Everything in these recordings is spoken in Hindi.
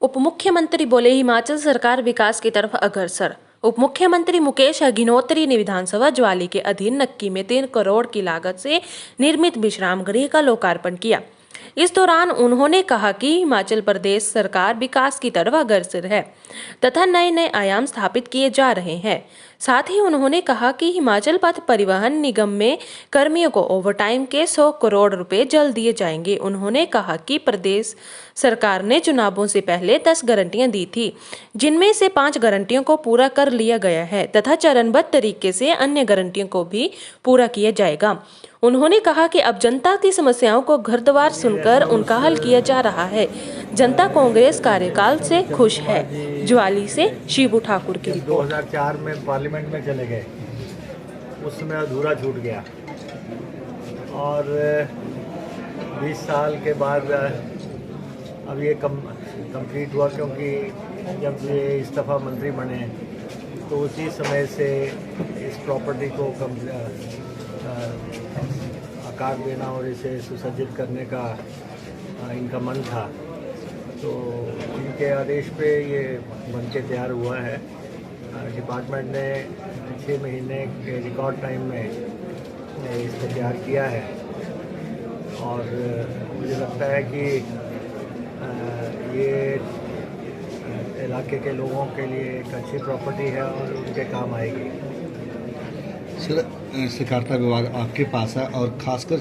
उप मुख्यमंत्री बोले हिमाचल सरकार विकास की तरफ अग्रसर। उप मुख्यमंत्री मुकेश अग्निहोत्री ने विधानसभा ज्वाली के अधीन नक्की में 3 करोड़ की लागत से निर्मित विश्राम गृह का लोकार्पण किया। इस दौरान उन्होंने कहा कि हिमाचल प्रदेश सरकार विकास की तरफ अग्रसर है तथा नए नए आयाम स्थापित किए जा रहे हैं। साथ ही उन्होंने कहा कि हिमाचल पथ परिवहन निगम में कर्मियों को ओवरटाइम के 100 करोड़ रुपए जल्द दिए जाएंगे। उन्होंने कहा कि प्रदेश सरकार ने चुनावों से पहले 10 गारंटियां दी थी, जिनमें से 5 गारंटियों को पूरा कर लिया गया है तथा चरणबद्ध तरीके से अन्य गारंटियों को भी पूरा किया जाएगा। उन्होंने कहा कि अब जनता की समस्याओं को घर द्वार सुनकर उनका हल किया जा रहा है। जनता कांग्रेस कार्यकाल से खुश है। ज्वाली से शिबू ठाकुर की रिपोर्ट। 2004 में पार्लियामेंट में चले गए, उस समय अधूरा छूट गया और 20 साल के बाद अब ये कंप्लीट हुआ, क्योंकि जब ये इस्तीफा मंत्री बने तो उसी समय से इस प्रॉपर्टी को आकार देना और इसे सुसज्जित करने का इनका मन था। तो इनके आदेश पे ये बन के तैयार हुआ है। डिपार्टमेंट ने 6 महीने के रिकॉर्ड टाइम में इसको तैयार किया है और मुझे लगता है कि ये इलाके के लोगों के लिए एक अच्छी प्रॉपर्टी है और उनके काम आएगी। सर, सहकारिता विभाग आपके पास है और खासकर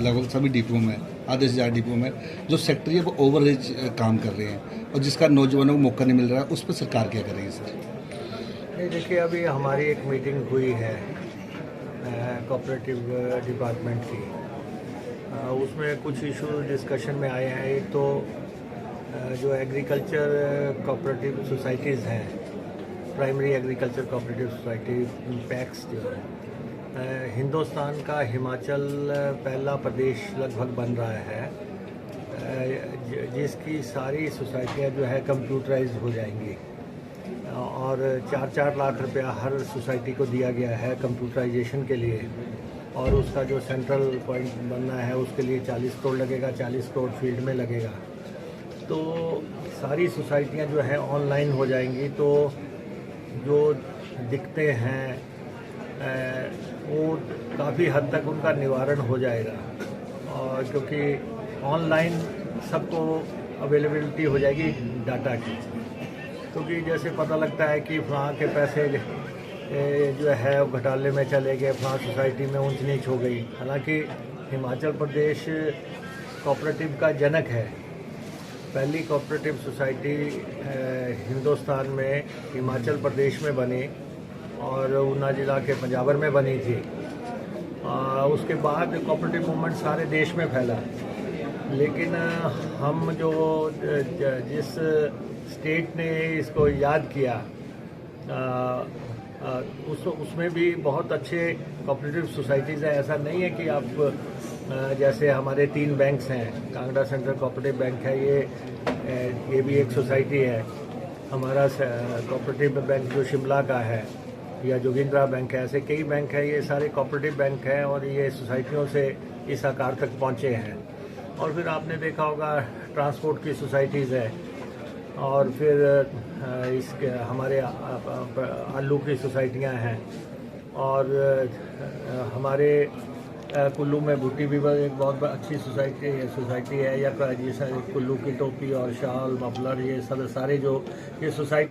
लगभग सभी डिपो में, आधे से ज़्यादा डिपो में जो सेक्टर है वो ओवरएज काम कर रहे हैं और जिसका नौजवानों को मौका नहीं मिल रहा है, उस पर सरकार क्या करेगी सर? नहीं, देखिए, अभी हमारी एक मीटिंग हुई है कोऑपरेटिव डिपार्टमेंट की। उसमें कुछ इशू डिस्कशन में आए हैं। एक तो जो एग्रीकल्चर कोऑपरेटिव सोसाइटीज़ हैं, primary agriculture cooperative society PACS, जो है हिंदुस्तान का हिमाचल पहला प्रदेश लगभग बन रहा है जिसकी सारी सोसाइटियाँ जो है कंप्यूटराइज्ड हो जाएंगी और 4-4 लाख रुपया हर सोसाइटी को दिया गया है कंप्यूटराइजेशन के लिए। और उसका जो सेंट्रल पॉइंट बनना है उसके लिए 40 करोड़ लगेगा, 40 करोड़ फील्ड में लगेगा। तो सारी सोसाइटियाँ जो है ऑनलाइन हो जाएंगी, तो जो दिखते हैं वो काफ़ी हद तक उनका निवारण हो जाएगा और क्योंकि ऑनलाइन सबको अवेलेबिलिटी हो जाएगी डाटा की। क्योंकि जैसे पता लगता है कि वहाँ के पैसे जो है वो घोटाले में चले गए, वहाँ सोसाइटी में ऊंच नीच हो गई। हालांकि हिमाचल प्रदेश कोऑपरेटिव का जनक है। पहली कोऑपरेटिव सोसाइटी हिंदुस्तान में हिमाचल प्रदेश में बनी और ऊना जिला के पंजाबर में बनी थी। उसके बाद कोऑपरेटिव मूवमेंट सारे देश में फैला, लेकिन हम जो जिस स्टेट ने इसको याद किया उसमें भी बहुत अच्छे कोऑपरेटिव सोसाइटीज़ हैं। ऐसा नहीं है कि आप जैसे हमारे 3 बैंक्स हैं, कांगड़ा सेंट्रल कोऑपरेटिव बैंक है, ये भी एक सोसाइटी है। हमारा कोऑपरेटिव बैंक जो शिमला का है या जोगिंद्रा बैंक है, ऐसे कई बैंक है। ये सारे कोऑपरेटिव बैंक हैं और ये सोसाइटियों से इस आकार तक पहुँचे हैं। और फिर आपने देखा होगा ट्रांसपोर्ट की सोसाइटीज़ है और फिर इसके हमारे आलू की सोसाइटियां हैं और हमारे कुल्लू में भुट्टी भी एक बहुत अच्छी सोसाइटी है, या जैसे कुल्लू की टोपी और शाल मफलर, ये सब सारे जो ये सोसाइटी